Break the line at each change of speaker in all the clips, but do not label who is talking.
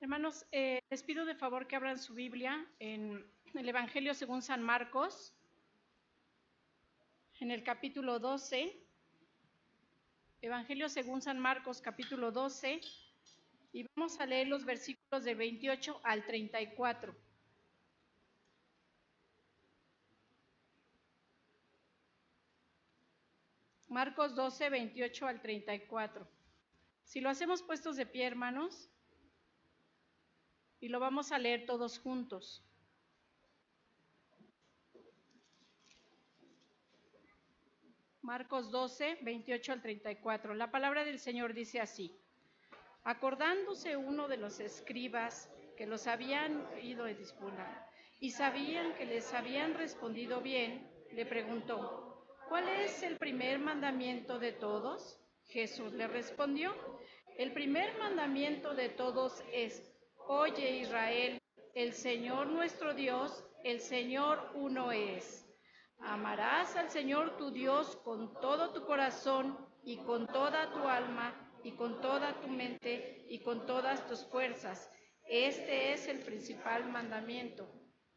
Hermanos, les pido de favor que abran su Biblia en el Evangelio según San Marcos, en el capítulo 12. Evangelio según San Marcos, capítulo 12, y vamos a leer los versículos de 28 al 34. Marcos 12, 28 al 34. Si lo hacemos puestos de pie, hermanos, y lo vamos a leer todos juntos. Marcos 12, 28 al 34. La palabra del Señor dice así: Acordándose uno de los escribas que los habían ido a disputar y sabían que les habían respondido bien, le preguntó: ¿Cuál es el primer mandamiento de todos? Jesús le respondió: El primer mandamiento de todos es: Oye, Israel, el Señor nuestro Dios, el Señor uno es. Amarás al Señor tu Dios con todo tu corazón y con toda tu alma y con toda tu mente y con todas tus fuerzas. Este es el principal mandamiento.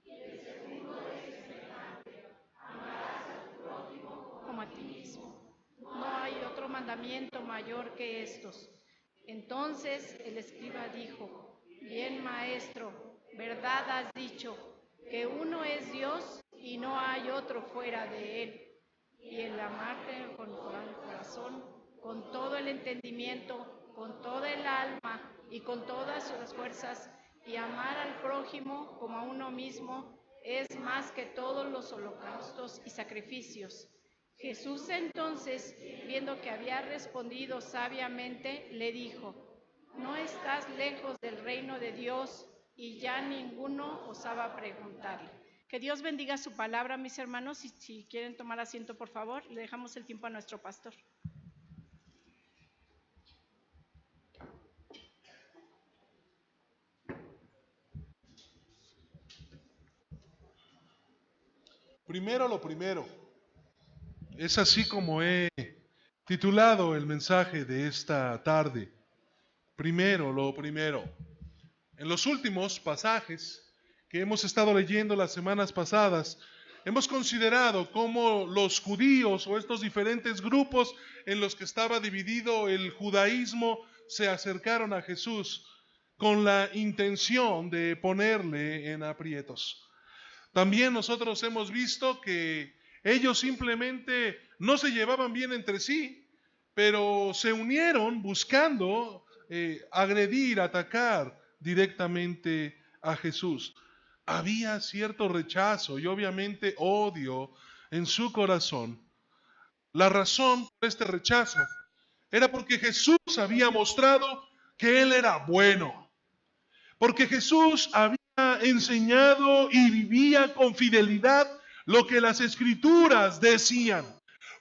Y el segundo es semejante: amarás a tu prójimo como a ti mismo. No hay otro mandamiento mayor que estos. Entonces el escriba dijo: Bien, maestro, verdad has dicho, que uno es Dios y no hay otro fuera de él. Y el amarte con todo el corazón, con todo el entendimiento, con toda el alma y con todas las fuerzas, y amar al prójimo como a uno mismo, es más que todos los holocaustos y sacrificios. Jesús entonces, viendo que había respondido sabiamente, le dijo: No estás lejos del reino de Dios. Y ya ninguno osaba preguntarle. Que Dios bendiga su palabra, mis hermanos, y si quieren tomar asiento, por favor, le dejamos el tiempo a nuestro pastor.
Primero lo primero. Es así como he titulado el mensaje de esta tarde. Primero lo primero. En los últimos pasajes que hemos estado leyendo las semanas pasadas, hemos considerado cómo los judíos o estos diferentes grupos en los que estaba dividido el judaísmo se acercaron a Jesús con la intención de ponerle en aprietos. También nosotros hemos visto que ellos simplemente no se llevaban bien entre sí, pero se unieron buscando agredir, atacar directamente a Jesús. Había cierto rechazo y obviamente odio en su corazón. La razón por este rechazo era porque Jesús había mostrado que Él era bueno, porque Jesús había enseñado y vivía con fidelidad lo que las Escrituras decían,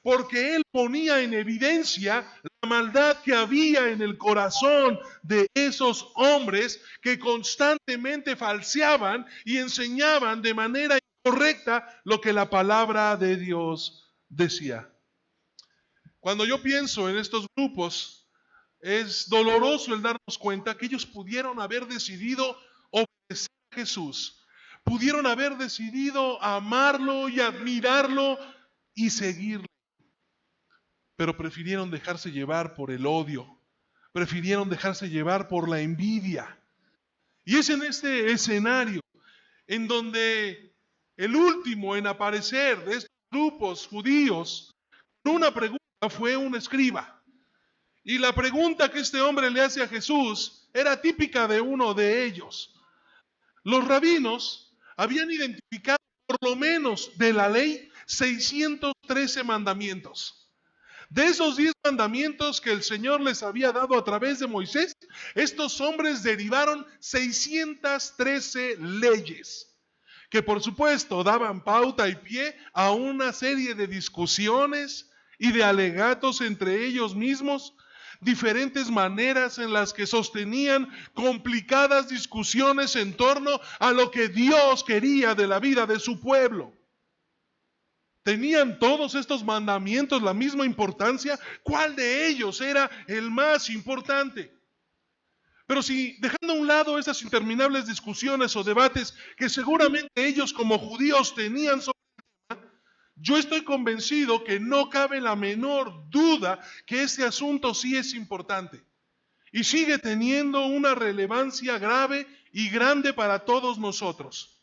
porque Él ponía en evidencia la maldad que había en el corazón de esos hombres que constantemente falseaban y enseñaban de manera incorrecta lo que la palabra de Dios decía. Cuando yo pienso en estos grupos, es doloroso el darnos cuenta que ellos pudieron haber decidido obedecer a Jesús, pudieron haber decidido amarlo y admirarlo y seguirle, pero prefirieron dejarse llevar por el odio, prefirieron dejarse llevar por la envidia. Y es en este escenario en donde el último en aparecer de estos grupos judíos con una pregunta fue un escriba. Y la pregunta que este hombre le hace a Jesús era típica de uno de ellos. Los rabinos habían identificado por lo menos de la ley 613 mandamientos. De esos 10 mandamientos que el Señor les había dado a través de Moisés, estos hombres derivaron 613 leyes, que por supuesto daban pauta y pie a una serie de discusiones y de alegatos entre ellos mismos, diferentes maneras en las que sostenían complicadas discusiones en torno a lo que Dios quería de la vida de su pueblo. ¿Tenían todos estos mandamientos la misma importancia? ¿Cuál de ellos era el más importante? Pero si dejando a un lado esas interminables discusiones o debates que seguramente ellos como judíos tenían sobre el tema, yo estoy convencido que no cabe la menor duda que este asunto sí es importante y sigue teniendo una relevancia grave y grande para todos nosotros.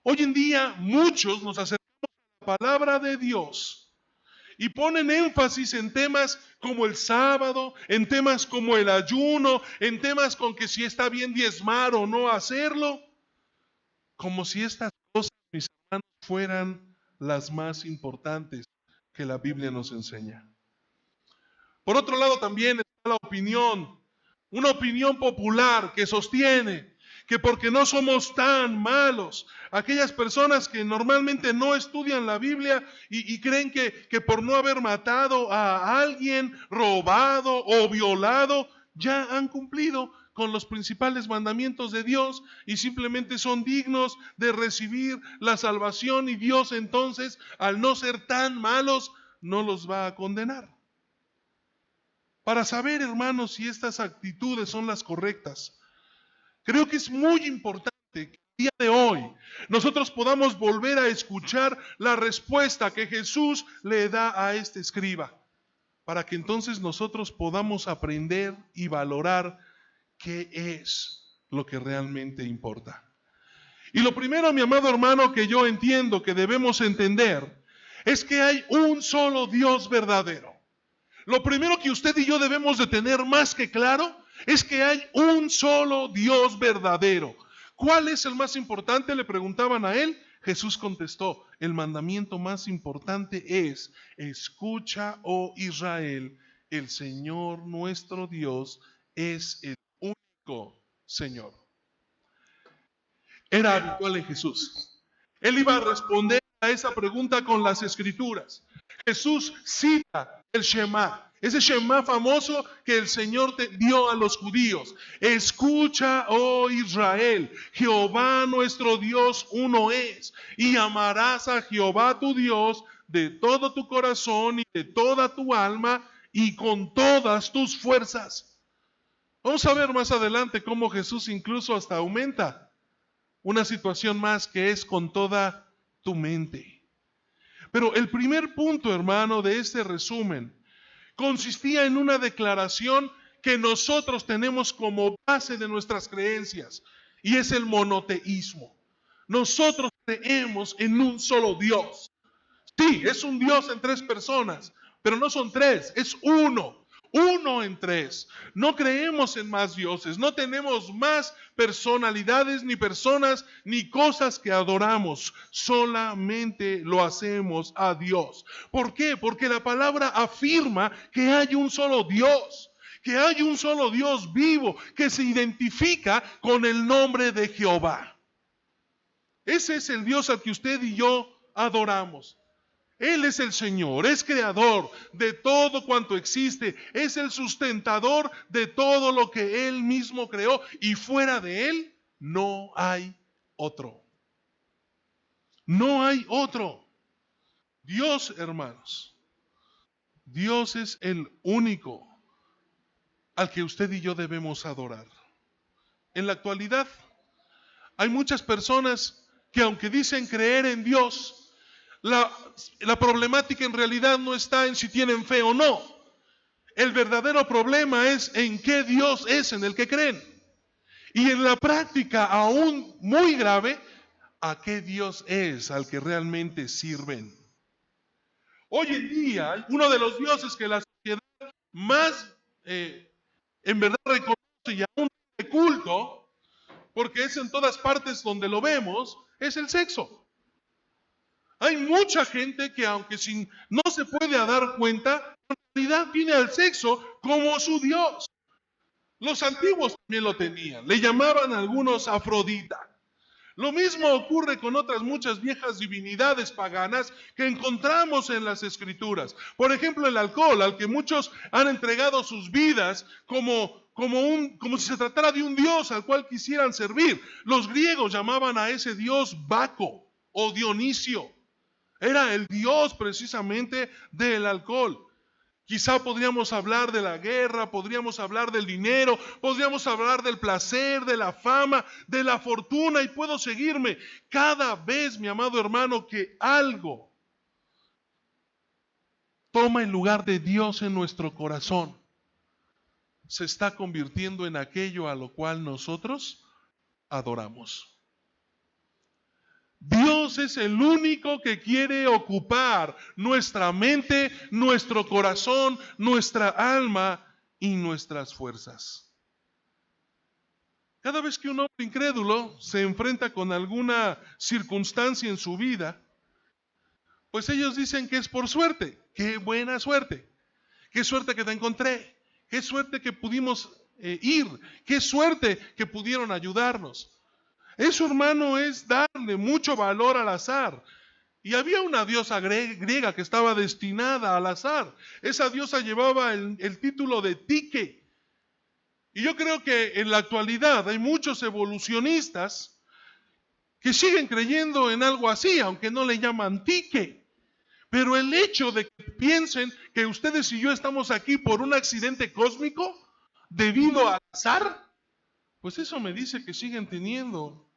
Hoy en día muchos nos acercamos a la palabra de Dios y ponen énfasis en temas como el sábado, en temas como el ayuno, en temas con que si está bien diezmar o no hacerlo, como si estas cosas, mis hermanos, fueran las más importantes que la Biblia nos enseña. Por otro lado también está la opinión, una opinión popular que sostiene que porque no somos tan malos, aquellas personas que normalmente no estudian la Biblia y creen que por no haber matado a alguien, robado o violado, ya han cumplido con los principales mandamientos de Dios y simplemente son dignos de recibir la salvación, y Dios entonces, al no ser tan malos, no los va a condenar. Para saber, hermanos, si estas actitudes son las correctas, creo que es muy importante que el día de hoy nosotros podamos volver a escuchar la respuesta que Jesús le da a este escriba, para que entonces nosotros podamos aprender y valorar qué es lo que realmente importa. Y lo primero, mi amado hermano, que yo entiendo que debemos entender es que hay un solo Dios verdadero. Lo primero que usted y yo debemos de tener más que claro es que hay un solo Dios verdadero. ¿Cuál es el más importante?, le preguntaban a él. Jesús contestó: el mandamiento más importante es: escucha, oh Israel, el Señor nuestro Dios es el único Señor. Era habitual en Jesús. Él iba a responder a esa pregunta con las Escrituras. Jesús cita el Shema, ese Shema famoso que el Señor dio a los judíos. Escucha, oh Israel, Jehová nuestro Dios uno es, y amarás a Jehová tu Dios de todo tu corazón y de toda tu alma y con todas tus fuerzas. Vamos a ver más adelante cómo Jesús incluso hasta aumenta una situación más, que es con toda tu mente. Pero el primer punto, hermano, de este resumen consistía en una declaración que nosotros tenemos como base de nuestras creencias, y es el monoteísmo. Nosotros creemos en un solo Dios. Sí, es un Dios en tres personas, pero no son tres, es uno en tres. No creemos en más dioses, no tenemos más personalidades, ni personas, ni cosas que adoramos. Solamente lo hacemos a Dios. ¿Por qué? Porque la palabra afirma que hay un solo Dios, que hay un solo Dios vivo, que se identifica con el nombre de Jehová. Ese es el Dios al que usted y yo adoramos. Él es el Señor, es creador de todo cuanto existe, es el sustentador de todo lo que Él mismo creó, y fuera de Él no hay otro. No hay otro. Dios, hermanos, Dios es el único al que usted y yo debemos adorar. En la actualidad hay muchas personas que, aunque dicen creer en Dios, la problemática en realidad no está en si tienen fe o no. El verdadero problema es en qué Dios es en el que creen. Y en la práctica, aún muy grave, a qué Dios es al que realmente sirven. Hoy en día, uno de los dioses que la sociedad más en verdad reconoce y aún de culto, porque es en todas partes donde lo vemos, es el sexo. Hay mucha gente que, aunque no se puede dar cuenta, en realidad tiene al sexo como su Dios. Los antiguos también lo tenían, le llamaban a algunos Afrodita. Lo mismo ocurre con otras muchas viejas divinidades paganas que encontramos en las Escrituras. Por ejemplo, el alcohol, al que muchos han entregado sus vidas como si se tratara de un dios al cual quisieran servir. Los griegos llamaban a ese dios Baco o Dionisio. Era el dios precisamente del alcohol. Quizá podríamos hablar de la guerra, podríamos hablar del dinero, podríamos hablar del placer, de la fama, de la fortuna, y puedo seguirme. Cada vez, mi amado hermano, que algo toma el lugar de Dios en nuestro corazón, se está convirtiendo en aquello a lo cual nosotros adoramos. Dios es el único que quiere ocupar nuestra mente, nuestro corazón, nuestra alma y nuestras fuerzas. Cada vez que un hombre incrédulo se enfrenta con alguna circunstancia en su vida, pues ellos dicen que es por suerte. ¡Qué buena suerte! ¡Qué suerte que te encontré! ¡Qué suerte que pudimos ir! ¡Qué suerte que pudieron ayudarnos! Eso, hermano, es darle mucho valor al azar. Y había una diosa griega que estaba destinada al azar. Esa diosa llevaba el título de Tique. Y yo creo que en la actualidad hay muchos evolucionistas que siguen creyendo en algo así, aunque no le llaman Tique. Pero el hecho de que piensen que ustedes y yo estamos aquí por un accidente cósmico debido al azar, pues eso me dice que siguen teniendo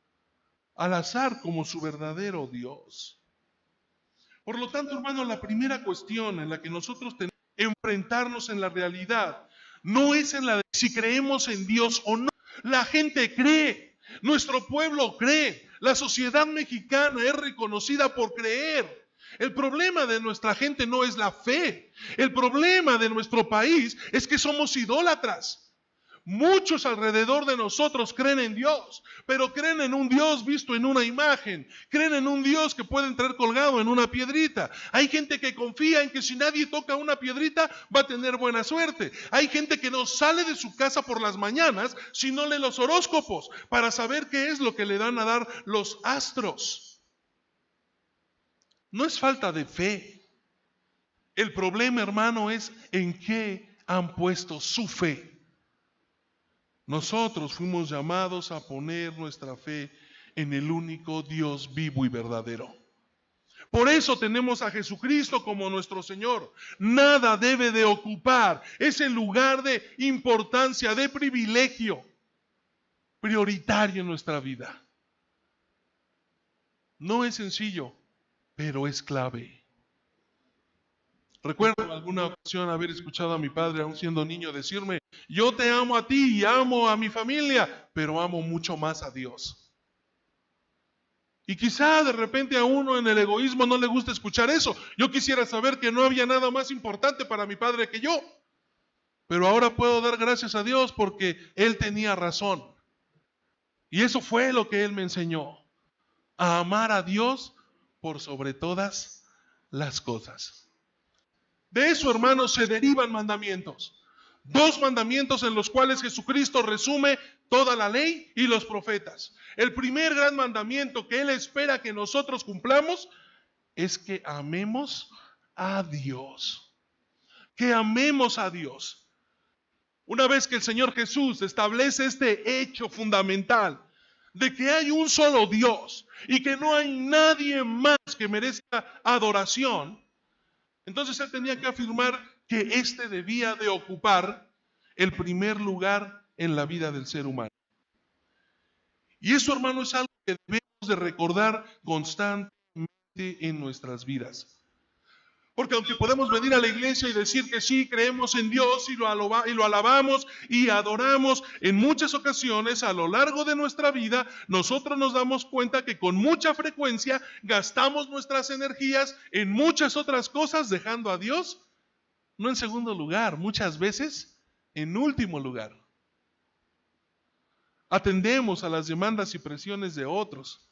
al azar como su verdadero Dios. Por lo tanto, hermano, la primera cuestión en la que nosotros tenemos que enfrentarnos en la realidad no es en la de si creemos en Dios o no. La gente cree, nuestro pueblo cree, la sociedad mexicana es reconocida por creer. El problema de nuestra gente no es la fe. El problema de nuestro país es que somos idólatras. Muchos alrededor de nosotros creen en Dios, pero creen en un Dios visto en una imagen, creen en un Dios que pueden traer colgado en una piedrita. Hay gente que confía en que si nadie toca una piedrita va a tener buena suerte. Hay gente que no sale de su casa por las mañanas si no lee los horóscopos para saber qué es lo que le dan a dar los astros. No es falta de fe. El problema, hermano, es en qué han puesto su fe. Nosotros fuimos llamados a poner nuestra fe en el único Dios vivo y verdadero. Por eso tenemos a Jesucristo como nuestro Señor. Nada debe de ocupar ese lugar de importancia, de privilegio prioritario en nuestra vida. No es sencillo, pero es clave. Recuerdo en alguna ocasión haber escuchado a mi padre, aún siendo niño, decirme: yo te amo a ti y amo a mi familia, pero amo mucho más a Dios. Y quizá de repente a uno en el egoísmo no le gusta escuchar eso. Yo quisiera saber que no había nada más importante para mi padre que yo. Pero ahora puedo dar gracias a Dios porque Él tenía razón. Y eso fue lo que Él me enseñó: a amar a Dios por sobre todas las cosas. De eso, hermanos, se derivan mandamientos. 2 mandamientos en los cuales Jesucristo resume toda la ley y los profetas. El primer gran mandamiento que Él espera que nosotros cumplamos es que amemos a Dios. Que amemos a Dios. Una vez que el Señor Jesús establece este hecho fundamental de que hay un solo Dios y que no hay nadie más que merezca adoración, entonces Él tenía que afirmar que éste debía de ocupar el primer lugar en la vida del ser humano. Y eso, hermano, es algo que debemos de recordar constantemente en nuestras vidas. Porque aunque podemos venir a la iglesia y decir que sí, creemos en Dios y lo alabamos y adoramos, en muchas ocasiones a lo largo de nuestra vida nosotros nos damos cuenta que con mucha frecuencia gastamos nuestras energías en muchas otras cosas, dejando a Dios no en segundo lugar, muchas veces en último lugar. Atendemos a las demandas y presiones de otros.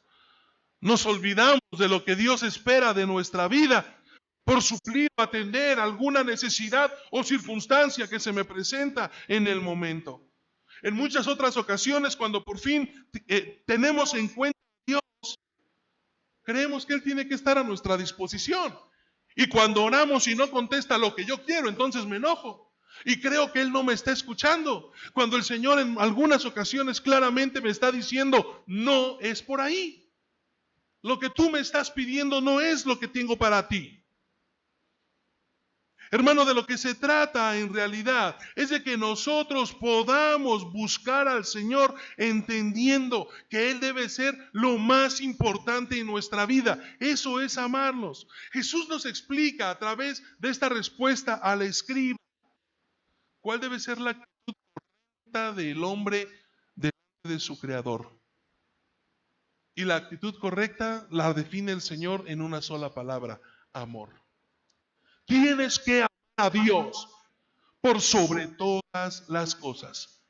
Nos olvidamos de lo que Dios espera de nuestra vida por suplir o atender alguna necesidad o circunstancia que se me presenta en el momento. En muchas otras ocasiones, cuando por fin tenemos en cuenta a Dios, creemos que Él tiene que estar a nuestra disposición. Y cuando oramos y no contesta lo que yo quiero, entonces me enojo. Y creo que Él no me está escuchando. Cuando el Señor en algunas ocasiones claramente me está diciendo: no es por ahí. Lo que tú me estás pidiendo no es lo que tengo para ti. Hermano, de lo que se trata en realidad es de que nosotros podamos buscar al Señor entendiendo que Él debe ser lo más importante en nuestra vida. Eso es amarnos. Jesús nos explica a través de esta respuesta al escriba cuál debe ser la actitud correcta del hombre delante de su Creador. Y la actitud correcta la define el Señor en una sola palabra: amor. Tienes que amar a Dios por sobre todas las cosas.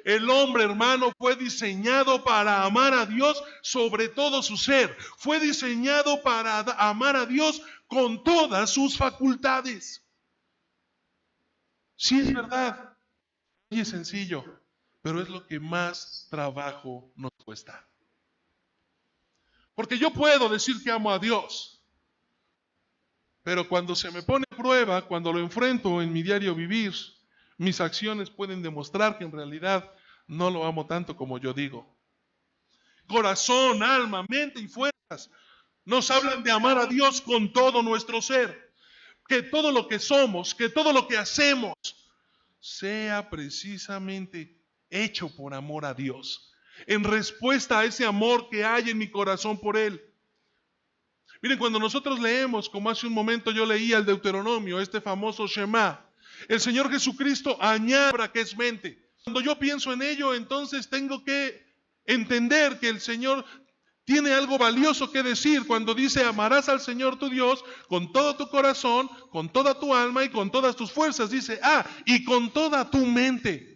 El hombre, hermano, fue diseñado para amar a Dios sobre todo su ser. Fue diseñado para amar a Dios con todas sus facultades. Sí, es verdad, y es sencillo, pero es lo que más trabajo nos cuesta. Porque yo puedo decir que amo a Dios, pero cuando se me pone a prueba, cuando lo enfrento en mi diario vivir, mis acciones pueden demostrar que en realidad no lo amo tanto como yo digo. Corazón, alma, mente y fuerzas nos hablan de amar a Dios con todo nuestro ser. Que todo lo que somos, que todo lo que hacemos sea precisamente hecho por amor a Dios, en respuesta a ese amor que hay en mi corazón por Él. Miren, cuando nosotros leemos, como hace un momento yo leía el Deuteronomio, este famoso Shema, el Señor Jesucristo añade que es mente. Cuando yo pienso en ello, entonces tengo que entender que el Señor tiene algo valioso que decir cuando dice: amarás al Señor tu Dios con todo tu corazón, con toda tu alma y con todas tus fuerzas. Dice, y con toda tu mente.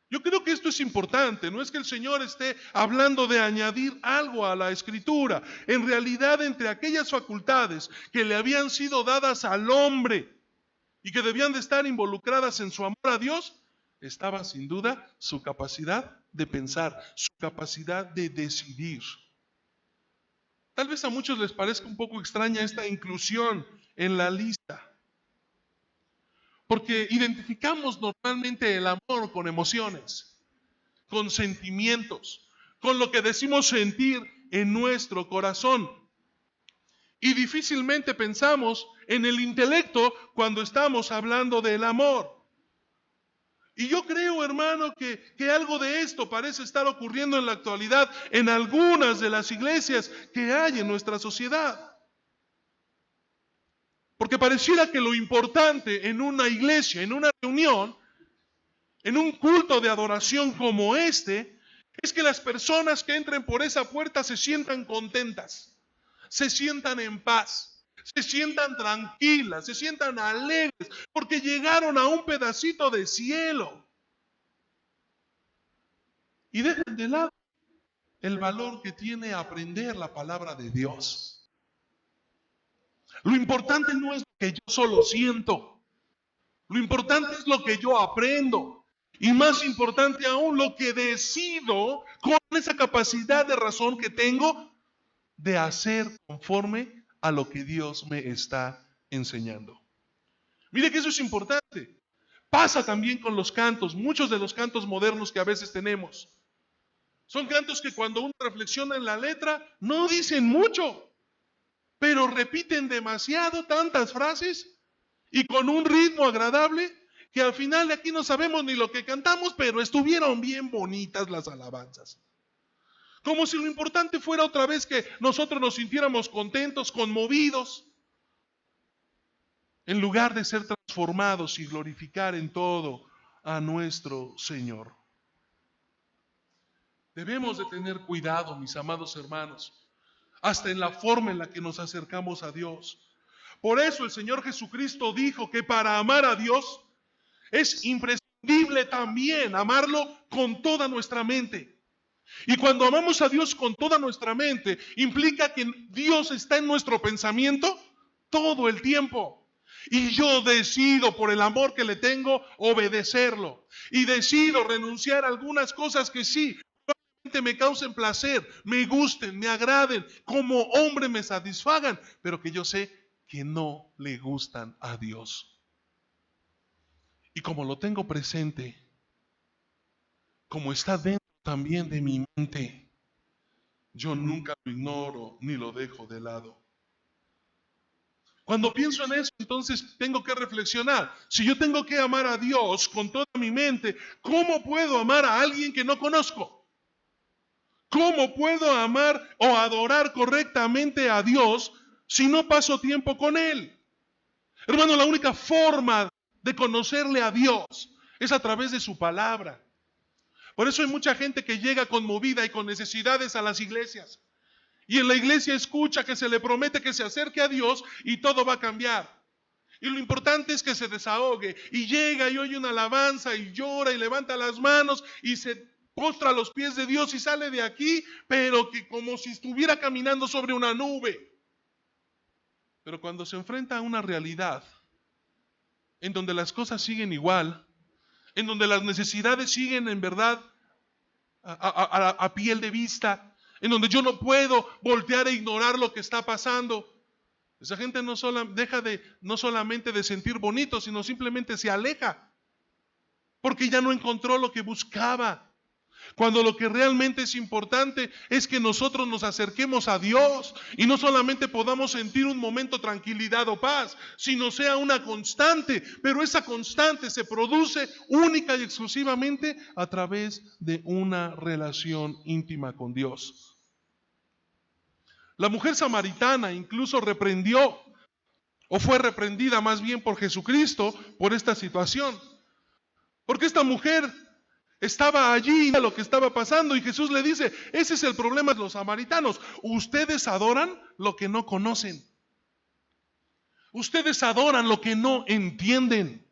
Yo creo que esto es importante. No es que el Señor esté hablando de añadir algo a la Escritura. En realidad, entre aquellas facultades que le habían sido dadas al hombre y que debían de estar involucradas en su amor a Dios, estaba sin duda su capacidad de pensar, su capacidad de decidir. Tal vez a muchos les parezca un poco extraña esta inclusión en la lista, porque identificamos normalmente el amor con emociones, con sentimientos, con lo que decimos sentir en nuestro corazón. Y difícilmente pensamos en el intelecto cuando estamos hablando del amor. Y yo creo, hermano, que algo de esto parece estar ocurriendo en la actualidad en algunas de las iglesias que hay en nuestra sociedad. Porque pareciera que lo importante en una iglesia, en una reunión, en un culto de adoración como este, es que las personas que entren por esa puerta se sientan contentas, se sientan en paz, se sientan tranquilas, se sientan alegres, porque llegaron a un pedacito de cielo. Y dejen de lado el valor que tiene aprender la palabra de Dios. Lo importante no es lo que yo solo siento. Lo importante es lo que yo aprendo. Y más importante aún, lo que decido con esa capacidad de razón que tengo de hacer conforme a lo que Dios me está enseñando. Mire que eso es importante. Pasa también con los cantos, muchos de los cantos modernos que a veces tenemos. Son cantos que cuando uno reflexiona en la letra no dicen mucho, pero repiten demasiado tantas frases y con un ritmo agradable que al final de aquí no sabemos ni lo que cantamos, pero estuvieron bien bonitas las alabanzas. Como si lo importante fuera otra vez que nosotros nos sintiéramos contentos, conmovidos, en lugar de ser transformados y glorificar en todo a nuestro Señor. Debemos de tener cuidado, mis amados hermanos, hasta en la forma en la que nos acercamos a Dios. Por eso el Señor Jesucristo dijo que para amar a Dios es imprescindible también amarlo con toda nuestra mente. Y cuando amamos a Dios con toda nuestra mente, implica que Dios está en nuestro pensamiento todo el tiempo. Y yo decido, por el amor que le tengo, obedecerlo. Y decido renunciar a algunas cosas que sí, probablemente me causen placer, me gusten, me agraden, como hombre me satisfagan, pero que yo sé que no le gustan a Dios. Y como lo tengo presente, como está dentro también de mi mente, yo nunca lo ignoro ni lo dejo de lado. Cuando pienso en eso, entonces tengo que reflexionar. Si yo tengo que amar a Dios con toda mi mente, ¿cómo puedo amar a alguien que no conozco? ¿Cómo puedo amar o adorar correctamente a Dios si no paso tiempo con Él? Hermano, la única forma de conocerle a Dios es a través de su palabra. Por eso hay mucha gente que llega conmovida y con necesidades a las iglesias. Y en la iglesia escucha que se le promete que se acerque a Dios y todo va a cambiar. Y lo importante es que se desahogue y llega y oye una alabanza y llora y levanta las manos y se postra a los pies de Dios y sale de aquí, pero que como si estuviera caminando sobre una nube. Pero cuando se enfrenta a una realidad en donde las cosas siguen igual, en donde las necesidades siguen en verdad a piel de vista, en donde yo no puedo voltear e ignorar lo que está pasando, esa gente deja de no solamente de sentir bonito, sino simplemente se aleja, porque ya no encontró lo que buscaba. Cuando lo que realmente es importante es que nosotros nos acerquemos a Dios y no solamente podamos sentir un momento de tranquilidad o paz, sino sea una constante, pero esa constante se produce única y exclusivamente a través de una relación íntima con Dios. La mujer samaritana incluso reprendió, o fue reprendida más bien por Jesucristo por esta situación, porque esta mujer estaba allí lo que estaba pasando y Jesús le dice, ese es el problema de los samaritanos, ustedes adoran lo que no conocen, ustedes adoran lo que no entienden.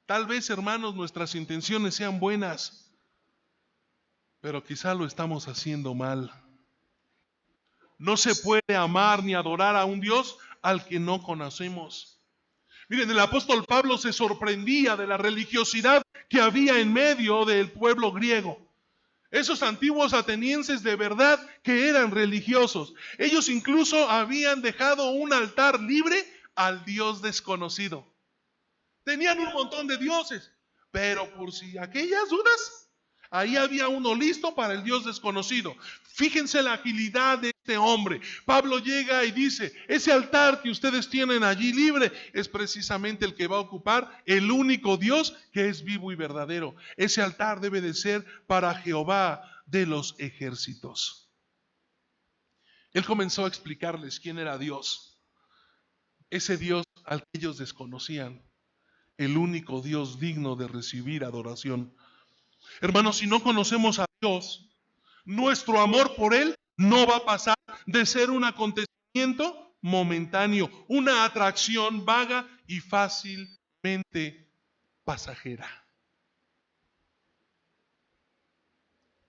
Tal vez, hermanos, nuestras intenciones sean buenas, pero quizá lo estamos haciendo mal. No se puede amar ni adorar a un Dios al que no conocemos. Miren, el apóstol Pablo se sorprendía de la religiosidad que había en medio del pueblo griego. Esos antiguos atenienses de verdad que eran religiosos. Ellos incluso habían dejado un altar libre al Dios desconocido. Tenían un montón de dioses, pero por si aquellas dudas, ahí había uno listo para el Dios desconocido. Fíjense la agilidad de este hombre. Pablo llega y dice, ese altar que ustedes tienen allí libre es precisamente el que va a ocupar el único Dios que es vivo y verdadero. Ese altar debe de ser para Jehová de los ejércitos. Él comenzó a explicarles quién era Dios. Ese Dios al que ellos desconocían. El único Dios digno de recibir adoración. Hermanos, si no conocemos a Dios, nuestro amor por Él no va a pasar de ser un acontecimiento momentáneo, una atracción vaga y fácilmente pasajera.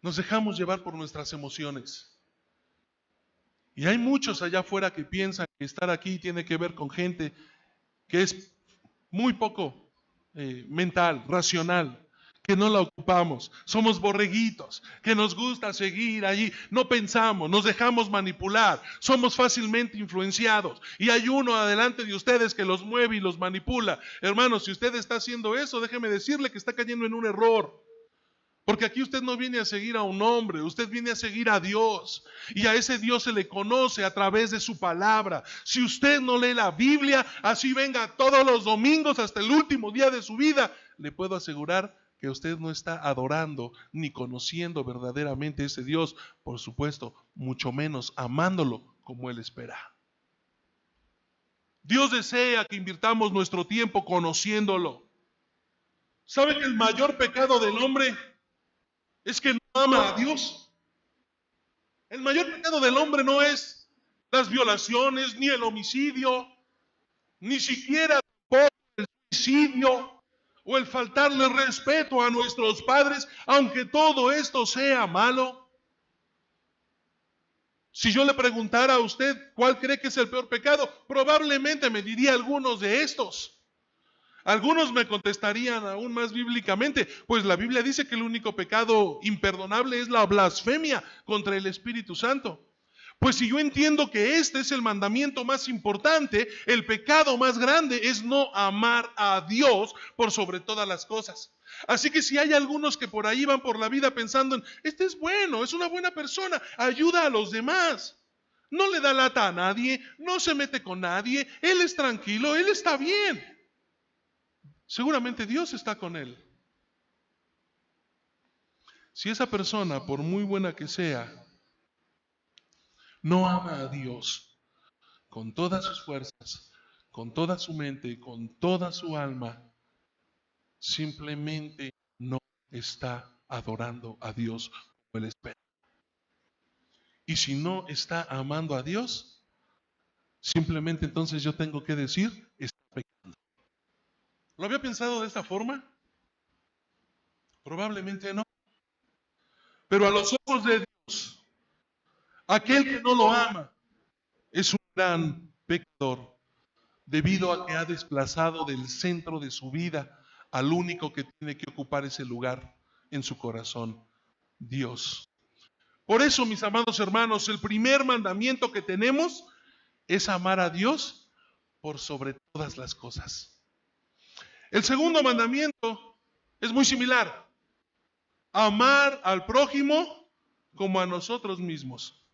Nos dejamos llevar por nuestras emociones. Y hay muchos allá afuera que piensan que estar aquí tiene que ver con gente que es muy poco mental, racional, que no la ocupamos, somos borreguitos, que nos gusta seguir allí, no pensamos, nos dejamos manipular, somos fácilmente influenciados y hay uno adelante de ustedes que los mueve y los manipula. Hermanos, si usted está haciendo eso, déjeme decirle que está cayendo en un error. Porque aquí usted no viene a seguir a un hombre, usted viene a seguir a Dios. Y a ese Dios se le conoce a través de su palabra. Si usted no lee la Biblia, así venga todos los domingos hasta el último día de su vida, le puedo asegurar que usted no está adorando ni conociendo verdaderamente a ese Dios. Por supuesto, mucho menos amándolo como Él espera. Dios desea que invirtamos nuestro tiempo conociéndolo. ¿Sabe que el mayor pecado del hombre es que no ama a Dios? El mayor pecado del hombre no es las violaciones, ni el homicidio, ni siquiera el suicidio o el faltarle respeto a nuestros padres, aunque todo esto sea malo. Si yo le preguntara a usted cuál cree que es el peor pecado, probablemente me diría algunos de estos. Algunos me contestarían aún más bíblicamente, pues la Biblia dice que el único pecado imperdonable es la blasfemia contra el Espíritu Santo. Pues si yo entiendo que este es el mandamiento más importante, el pecado más grande es no amar a Dios por sobre todas las cosas. Así que si hay algunos que por ahí van por la vida pensando en, este es bueno, es una buena persona, ayuda a los demás. no le da lata a nadie, no se mete con nadie, él es tranquilo, él está bien. Seguramente Dios está con él. Si esa persona, por muy buena que sea, no ama a Dios con todas sus fuerzas, con toda su mente, con toda su alma, simplemente no está adorando a Dios como él espera. Y si no está amando a Dios, simplemente entonces yo tengo que decir, está pecando. ¿Lo había pensado de esta forma? Probablemente no. Pero a los ojos de Dios, aquel que no lo ama es un gran pecador, debido a que ha desplazado del centro de su vida al único que tiene que ocupar ese lugar en su corazón, Dios. Por eso, mis amados hermanos, el primer mandamiento que tenemos es amar a Dios por sobre todas las cosas. El segundo mandamiento es muy similar: amar al prójimo como a nosotros mismos.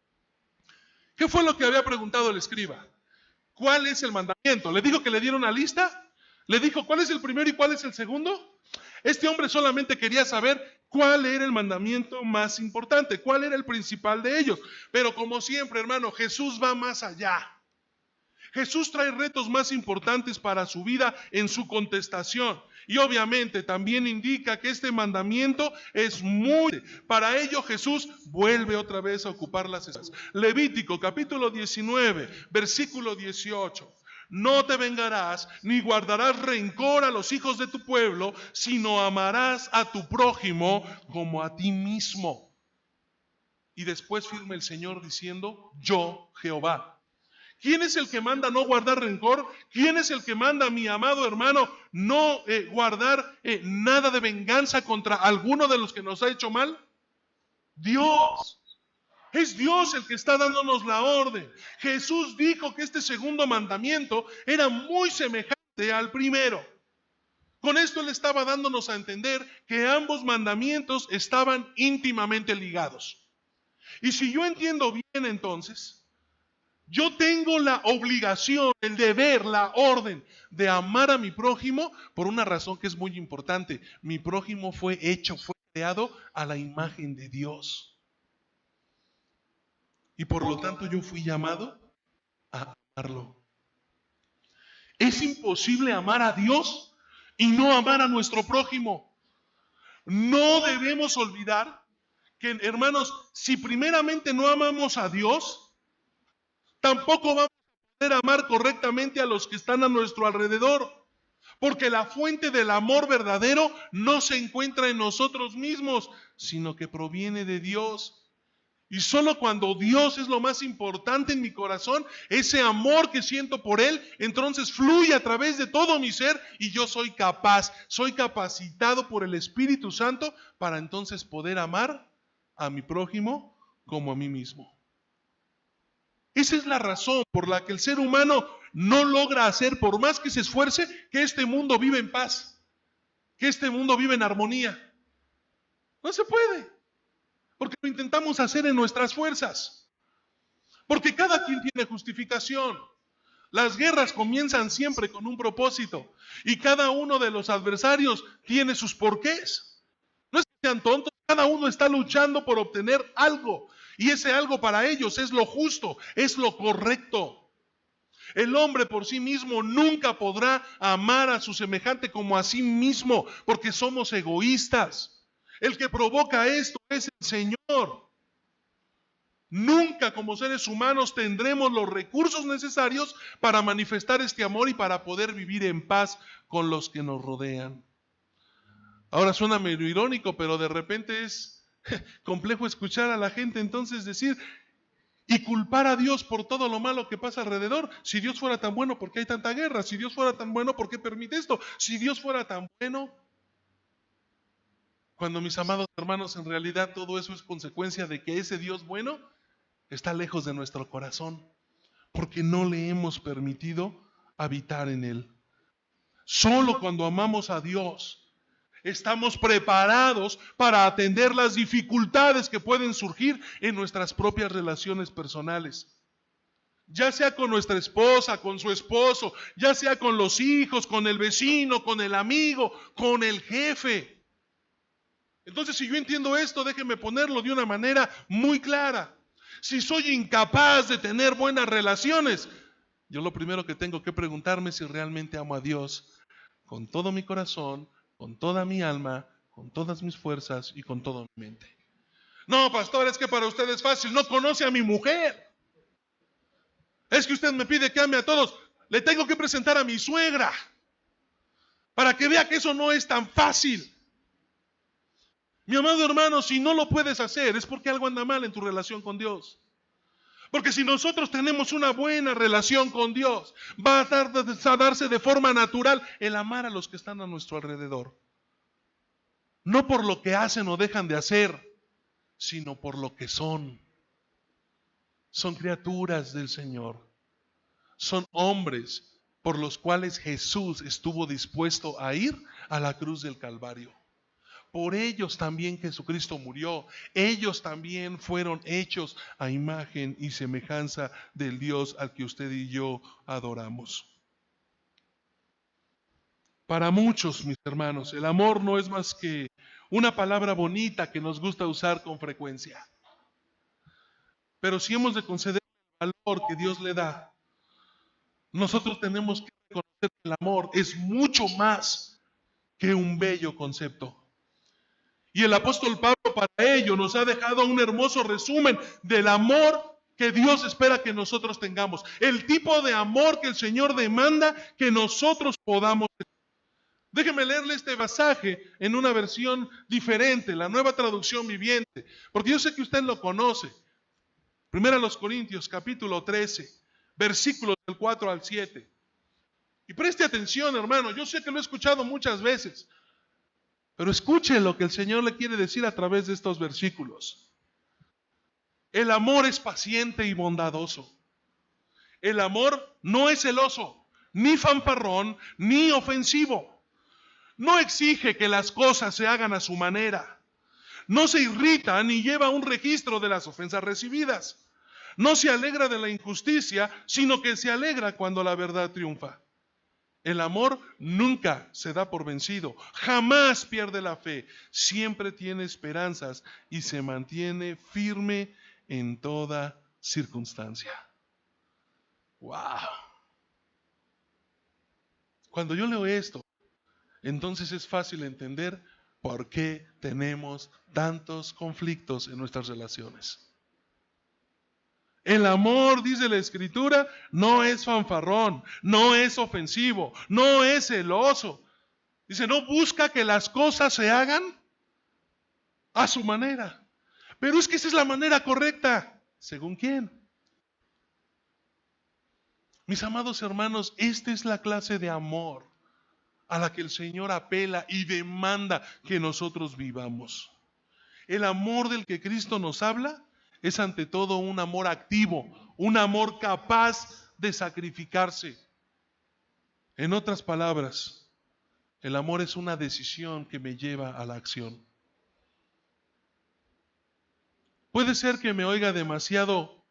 ¿Qué fue lo que había preguntado el escriba? ¿Cuál es el mandamiento? ¿Le dijo que le diera una lista? ¿Le dijo cuál es el primero y cuál es el segundo? Este hombre solamente quería saber cuál era el mandamiento más importante, cuál era el principal de ellos. Pero como siempre, hermano, Jesús va más allá. Jesús trae retos más importantes para su vida en su contestación. Y obviamente también indica que este mandamiento es muy... Para ello Jesús vuelve otra vez a ocupar las escenas. Levítico capítulo 19, versículo 18. No te vengarás ni guardarás rencor a los hijos de tu pueblo, sino amarás a tu prójimo como a ti mismo. Y después firma el Señor diciendo, yo Jehová. ¿Quién es el que manda no guardar rencor? ¿Quién es el que manda, mi amado hermano, no guardar nada de venganza contra alguno de los que nos ha hecho mal? Dios. Es Dios el que está dándonos la orden. Jesús dijo que este segundo mandamiento era muy semejante al primero. Con esto Él estaba dándonos a entender que ambos mandamientos estaban íntimamente ligados. Y si yo entiendo bien entonces, yo tengo la obligación, el deber, la orden de amar a mi prójimo por una razón que es muy importante. Mi prójimo fue creado a la imagen de Dios. Y por lo tanto yo fui llamado a amarlo. Es imposible amar a Dios y no amar a nuestro prójimo. No debemos olvidar que, hermanos, si primeramente no amamos a Dios, tampoco vamos a poder amar correctamente a los que están a nuestro alrededor. Porque la fuente del amor verdadero no se encuentra en nosotros mismos, sino que proviene de Dios. Y solo cuando Dios es lo más importante en mi corazón, ese amor que siento por Él, entonces fluye a través de todo mi ser y yo soy capacitado por el Espíritu Santo para entonces poder amar a mi prójimo como a mí mismo. Esa es la razón por la que el ser humano no logra hacer, por más que se esfuerce, que este mundo vive en paz, que este mundo vive en armonía. No se puede. Porque lo intentamos hacer en nuestras fuerzas. Porque cada quien tiene justificación. Las guerras comienzan siempre con un propósito. Y cada uno de los adversarios tiene sus porqués. No es que sean tontos, cada uno está luchando por obtener algo. Y ese algo para ellos es lo justo, es lo correcto. El hombre por sí mismo nunca podrá amar a su semejante como a sí mismo, porque somos egoístas. El que provoca esto es el Señor. Nunca como seres humanos tendremos los recursos necesarios para manifestar este amor y para poder vivir en paz con los que nos rodean. Ahora suena medio irónico, pero de repente es complejo escuchar a la gente entonces decir y culpar a Dios por todo lo malo que pasa alrededor. Si Dios fuera tan bueno, ¿por qué hay tanta guerra? Si Dios fuera tan bueno, ¿por qué permite esto? Si Dios fuera tan bueno... Cuando, mis amados hermanos, en realidad todo eso es consecuencia de que ese Dios bueno está lejos de nuestro corazón, porque no le hemos permitido habitar en él. Solo cuando amamos a Dios estamos preparados para atender las dificultades que pueden surgir en nuestras propias relaciones personales. ya sea con nuestra esposa, con su esposo, ya sea con los hijos, con el vecino, con el amigo, con el jefe. Entonces, si yo entiendo esto, déjenme ponerlo de una manera muy clara. Si soy incapaz de tener buenas relaciones, yo lo primero que tengo que preguntarme es si realmente amo a Dios con todo mi corazón, con toda mi alma, con todas mis fuerzas y con toda mi mente. No, pastor, es que para usted es fácil, no conoce a mi mujer. Es que usted me pide que ame a todos. Le tengo que presentar a mi suegra para que vea que eso no es tan fácil. Mi amado hermano, si no lo puedes hacer es porque algo anda mal en tu relación con Dios. Porque si nosotros tenemos una buena relación con Dios, va a darse de forma natural el amar a los que están a nuestro alrededor. No por lo que hacen o dejan de hacer, sino por lo que son. Son criaturas del Señor. Son hombres por los cuales Jesús estuvo dispuesto a ir a la cruz del Calvario. Por ellos también Jesucristo murió. Ellos también fueron hechos a imagen y semejanza del Dios al que usted y yo adoramos. Para muchos, mis hermanos, el amor no es más que una palabra bonita que nos gusta usar con frecuencia. Pero si hemos de conceder el valor que Dios le da, nosotros tenemos que reconocer que el amor es mucho más que un bello concepto. Y el apóstol Pablo para ello nos ha dejado un hermoso resumen del amor que Dios espera que nosotros tengamos. El tipo de amor que el Señor demanda que nosotros podamos tener. Déjeme leerle este pasaje en una versión diferente, la Nueva Traducción Viviente, porque yo sé que usted lo conoce. Primera a los Corintios, capítulo 13, versículos del 4 al 7. Y preste atención, hermano, yo sé que lo he escuchado muchas veces, pero escuche lo que el Señor le quiere decir a través de estos versículos. El amor es paciente y bondadoso. El amor no es celoso, ni fanfarrón, ni ofensivo. No exige que las cosas se hagan a su manera. No se irrita ni lleva un registro de las ofensas recibidas. No se alegra de la injusticia, sino que se alegra cuando la verdad triunfa. El amor nunca se da por vencido, jamás pierde la fe, siempre tiene esperanzas y se mantiene firme en toda circunstancia. ¡Wow! Cuando yo leo esto, entonces es fácil entender por qué tenemos tantos conflictos en nuestras relaciones. El amor, dice la Escritura, no es fanfarrón, no es ofensivo, no es celoso. Dice, no busca que las cosas se hagan a su manera. Pero es que esa es la manera correcta. ¿Según quién? Mis amados hermanos, esta es la clase de amor a la que el Señor apela y demanda que nosotros vivamos. El amor del que Cristo nos habla es ante todo un amor activo, un amor capaz de sacrificarse. En otras palabras, el amor es una decisión que me lleva a la acción. Puede ser que me oiga demasiado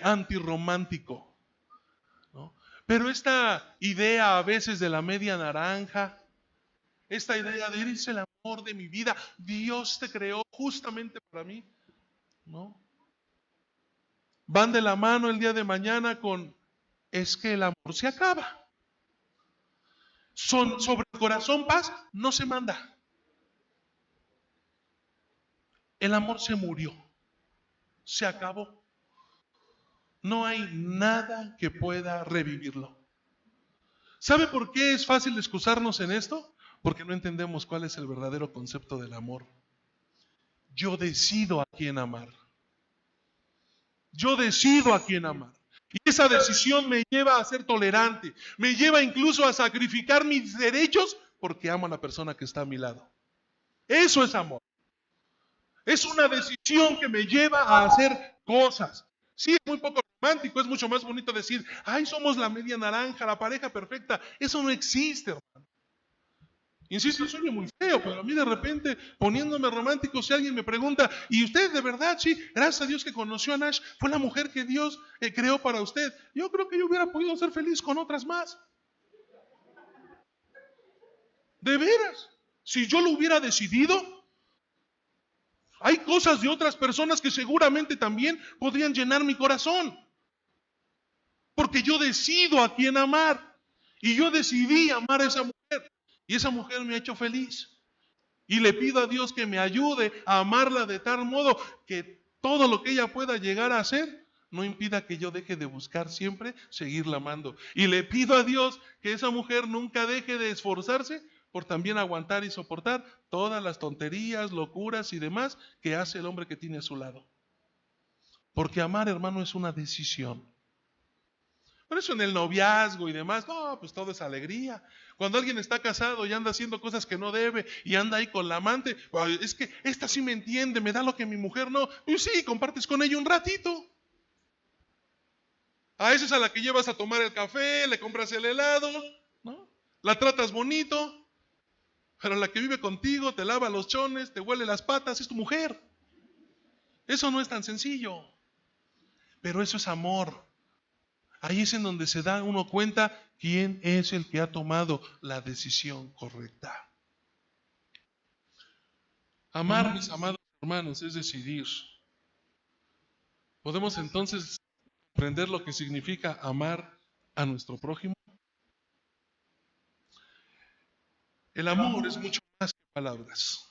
antirromántico, ¿no? Pero esta idea a veces de la media naranja, esta idea de eres el amor de mi vida, Dios te creó justamente para mí, ¿no? Van de la mano el día de mañana con es que el amor se acaba. Sobre el corazón paz no se manda. El amor se murió, se acabó. No hay nada que pueda revivirlo. ¿Sabe por qué es fácil excusarnos en esto? Porque no entendemos cuál es el verdadero concepto del amor. Yo decido a quién amar. Yo decido a quién amar. Y esa decisión me lleva a ser tolerante, me lleva incluso a sacrificar mis derechos porque amo a la persona que está a mi lado. Eso es amor. Es una decisión que me lleva a hacer cosas. Sí, es muy poco romántico, es mucho más bonito decir, ay, somos la media naranja, la pareja perfecta. Eso no existe, hermano. Insisto, suena muy feo, pero a mí de repente, poniéndome romántico, si alguien me pregunta, ¿y usted de verdad, sí, gracias a Dios que conoció a Nash, fue la mujer que Dios creó para usted? Yo creo que yo hubiera podido ser feliz con otras más. De veras, si yo lo hubiera decidido, hay cosas de otras personas que seguramente también podrían llenar mi corazón. Porque yo decido a quién amar. Y yo decidí amar a esa mujer. Y esa mujer me ha hecho feliz. Y le pido a Dios que me ayude a amarla de tal modo que todo lo que ella pueda llegar a hacer no impida que yo deje de buscar siempre seguirla amando. Y le pido a Dios que esa mujer nunca deje de esforzarse por también aguantar y soportar todas las tonterías, locuras y demás que hace el hombre que tiene a su lado. Porque amar, hermano, es una decisión. Por eso en el noviazgo y demás, no, pues todo es alegría. Cuando alguien está casado y anda haciendo cosas que no debe y anda ahí con la amante, pues es que esta sí me entiende, me da lo que mi mujer no. Pues sí, compartes con ella un ratito. A esa es a la que llevas a tomar el café, le compras el helado, ¿no? La tratas bonito, pero la que vive contigo, te lava los chones, te huele las patas, es tu mujer. Eso no es tan sencillo, pero eso es amor. Ahí es en donde se da uno cuenta quién es el que ha tomado la decisión correcta. Amar, mis amados hermanos, es decidir. ¿Podemos entonces comprender lo que significa amar a nuestro prójimo? El amor es mucho más que palabras.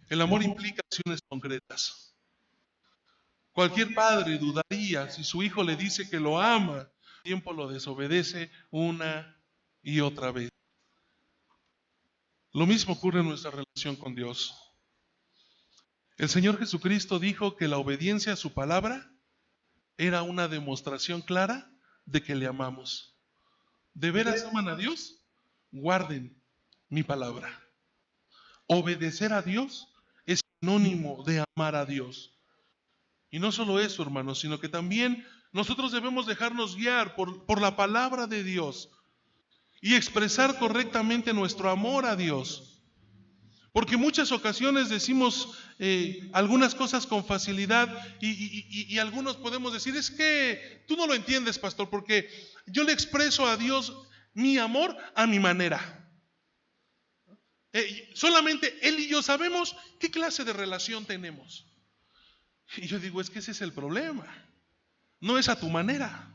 El amor implica acciones concretas. Cualquier padre dudaría si su hijo le dice que lo ama, al tiempo lo desobedece una y otra vez. Lo mismo ocurre en nuestra relación con Dios. El Señor Jesucristo dijo que la obediencia a su palabra era una demostración clara de que le amamos. ¿De veras aman a Dios? Guarden mi palabra. Obedecer a Dios es sinónimo de amar a Dios. Y no solo eso, hermanos, sino que también nosotros debemos dejarnos guiar por la palabra de Dios y expresar correctamente nuestro amor a Dios. Porque en muchas ocasiones decimos algunas cosas con facilidad y algunos podemos decir, es que tú no lo entiendes, pastor, porque yo le expreso a Dios mi amor a mi manera. Solamente Él y yo sabemos qué clase de relación tenemos. Y yo digo, es que ese es el problema. No es a tu manera,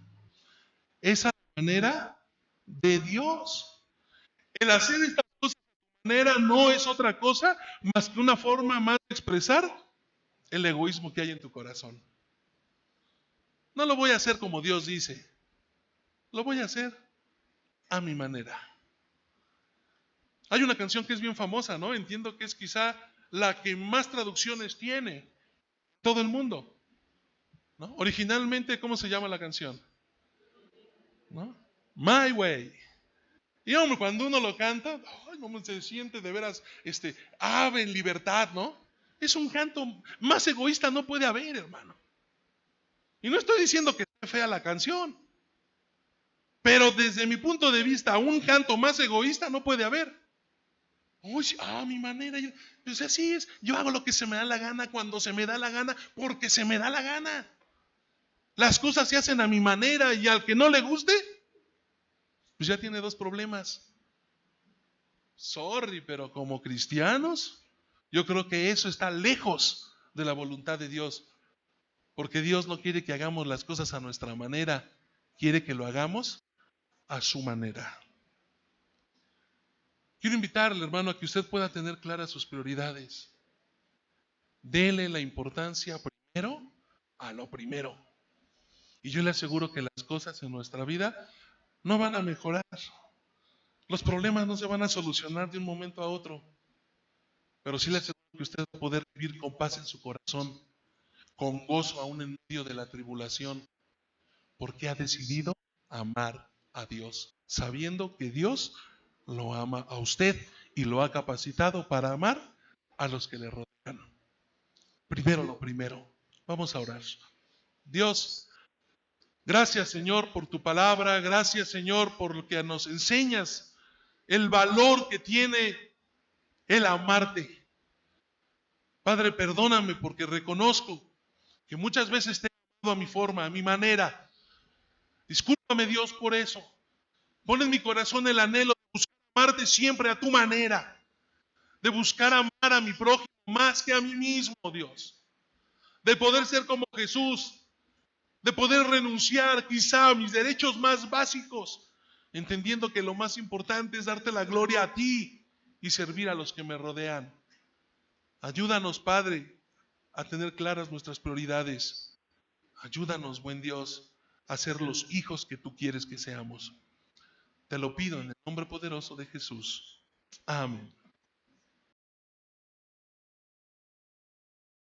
es a la manera de Dios. El hacer estas cosas de tu manera no es otra cosa más que una forma más de expresar el egoísmo que hay en tu corazón. No lo voy a hacer como Dios dice, lo voy a hacer a mi manera. Hay una canción que es bien famosa, ¿no? Entiendo que es quizá la que más traducciones tiene todo el mundo, ¿no? Originalmente, ¿cómo se llama la canción? ¿No? My Way. Y hombre, cuando uno lo canta, ay, no, se siente de veras ave en libertad, ¿no? Es un canto más egoísta no puede haber, hermano. Y no estoy diciendo que esté fea la canción, pero desde mi punto de vista, un canto más egoísta no puede haber. Uy, mi manera, pues así es, yo hago lo que se me da la gana cuando se me da la gana, porque se me da la gana. Las cosas se hacen a mi manera y al que no le guste, pues ya tiene dos problemas. Sorry, pero como cristianos, yo creo que eso está lejos de la voluntad de Dios. Porque Dios no quiere que hagamos las cosas a nuestra manera, quiere que lo hagamos a su manera. Quiero invitarle, hermano, a que usted pueda tener claras sus prioridades. Dele la importancia primero a lo primero. Y yo le aseguro que las cosas en nuestra vida no van a mejorar. Los problemas no se van a solucionar de un momento a otro. Pero sí le aseguro que usted va a poder vivir con paz en su corazón, con gozo aún en medio de la tribulación, porque ha decidido amar a Dios, sabiendo que Dios lo ama a usted y lo ha capacitado para amar a los que le rodean. Primero lo primero. Vamos a orar. Dios, gracias, Señor, por tu palabra. Gracias, Señor, por lo que nos enseñas el valor que tiene el amarte. Padre, perdóname porque reconozco que muchas veces te he amado a mi forma, a mi manera. Discúlpame, Dios, por eso. Pon en mi corazón el anhelo de buscar amarte siempre a tu manera, de buscar amar a mi prójimo más que a mí mismo, Dios, de poder ser como Jesús, de poder renunciar quizá a mis derechos más básicos, entendiendo que lo más importante es darte la gloria a ti y servir a los que me rodean. Ayúdanos, Padre, a tener claras nuestras prioridades. Ayúdanos, buen Dios, a ser los hijos que tú quieres que seamos. Te lo pido en el nombre poderoso de Jesús. Amén.